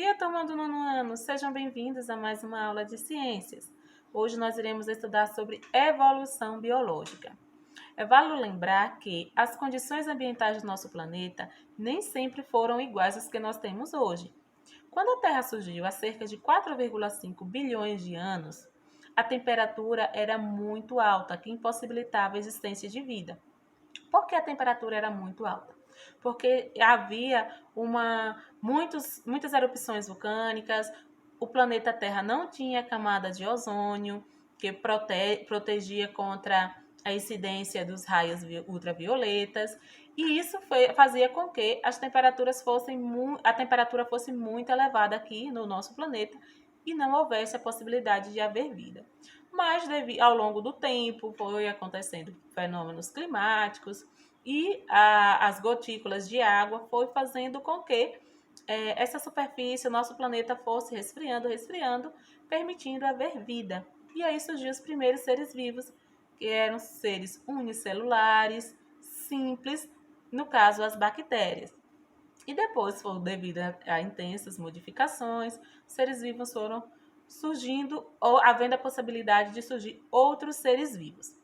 dia, turma do nono ano! Sejam bem-vindos a mais uma aula de ciências. Hoje nós iremos estudar sobre evolução biológica. Vale lembrar que as condições ambientais do nosso planeta nem sempre foram iguais às que nós temos hoje. Quando a Terra surgiu há cerca de 4,5 bilhões de anos, a temperatura era muito alta, que impossibilitava a existência de vida. Por que a temperatura era muito alta? Porque havia muitas erupções vulcânicas, o planeta Terra não tinha camada de ozônio, que protegia contra a incidência dos raios ultravioletas, e isso fazia com que a temperatura fosse muito elevada aqui no nosso planeta e não houvesse a possibilidade de haver vida. Mas ao longo do tempo foi acontecendo fenômenos climáticos e as gotículas de água foi fazendo com que essa superfície, o nosso planeta fosse resfriando, permitindo haver vida. E aí surgiu os primeiros seres vivos, que eram seres unicelulares, simples, no caso as bactérias. E depois, devido a intensas modificações, seres vivos foram surgindo, ou havendo a possibilidade de surgir outros seres vivos.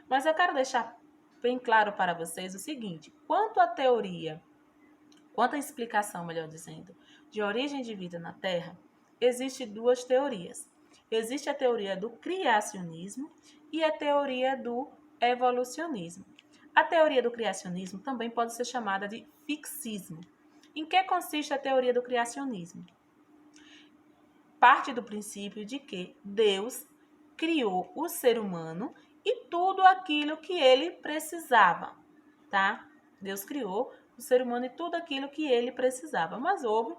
Mas eu quero deixar bem claro para vocês o seguinte: quanto à explicação, melhor dizendo, de origem de vida na Terra, existem duas teorias. Existe a teoria do criacionismo e a teoria do evolucionismo. A teoria do criacionismo também pode ser chamada de fixismo. Em que consiste a teoria do criacionismo? Parte do princípio de que Deus criou o ser humano e tudo aquilo que ele precisava, tá? Deus criou o ser humano e tudo aquilo que ele precisava, mas houve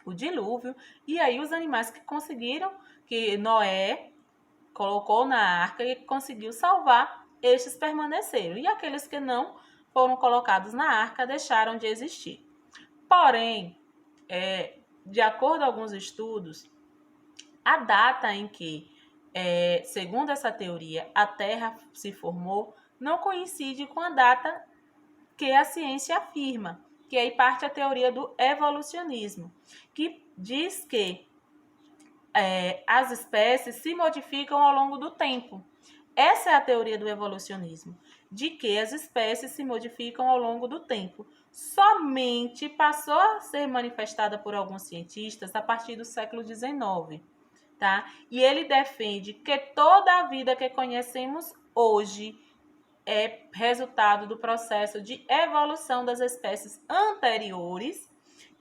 o dilúvio e aí os animais que Noé colocou na arca e conseguiu salvar, estes permaneceram, e aqueles que não foram colocados na arca deixaram de existir. Porém, de acordo com alguns estudos, a data em que, segundo essa teoria, a Terra se formou não coincide com a data que a ciência afirma, que aí parte a teoria do evolucionismo, que diz que as espécies se modificam ao longo do tempo. Essa é a teoria do evolucionismo, de que as espécies se modificam ao longo do tempo. Somente passou a ser manifestada por alguns cientistas a partir do século XIX. Tá? E ele defende que toda a vida que conhecemos hoje é resultado do processo de evolução das espécies anteriores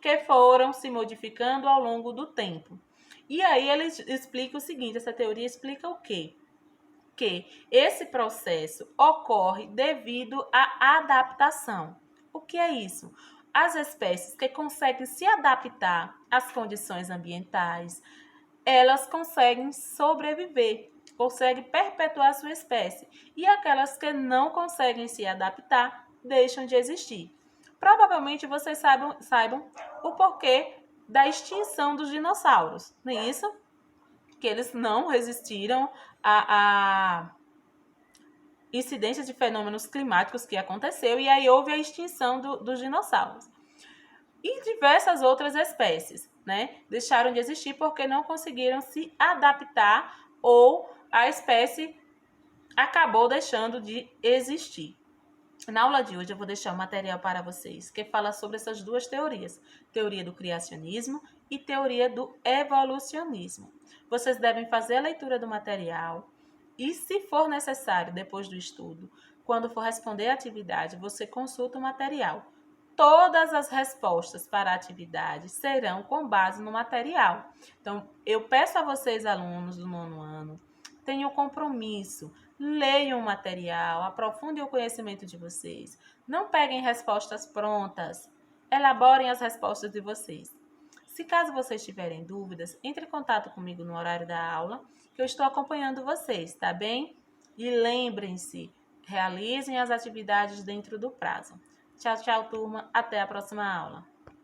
que foram se modificando ao longo do tempo. E aí ele explica o seguinte, essa teoria explica o quê? Que esse processo ocorre devido à adaptação. O que é isso? As espécies que conseguem se adaptar às condições ambientais, elas conseguem sobreviver, conseguem perpetuar sua espécie. E aquelas que não conseguem se adaptar, deixam de existir. Provavelmente vocês saibam o porquê da extinção dos dinossauros, não é isso? Que eles não resistiram a incidência de fenômenos climáticos que aconteceu, e aí houve a extinção dos dinossauros. E diversas outras espécies, né, deixaram de existir porque não conseguiram se adaptar ou a espécie acabou deixando de existir. Na aula de hoje eu vou deixar um material para vocês que fala sobre essas duas teorias, teoria do criacionismo e teoria do evolucionismo. Vocês devem fazer a leitura do material e, se for necessário, depois do estudo, quando for responder a atividade, você consulta o material. Todas as respostas para a atividade serão com base no material. Então, eu peço a vocês, alunos do nono ano, tenham compromisso, leiam o material, aprofundem o conhecimento de vocês. Não peguem respostas prontas, elaborem as respostas de vocês. Se caso vocês tiverem dúvidas, entre em contato comigo no horário da aula, que eu estou acompanhando vocês, tá bem? E lembrem-se, realizem as atividades dentro do prazo. Tchau, tchau, turma. Até a próxima aula.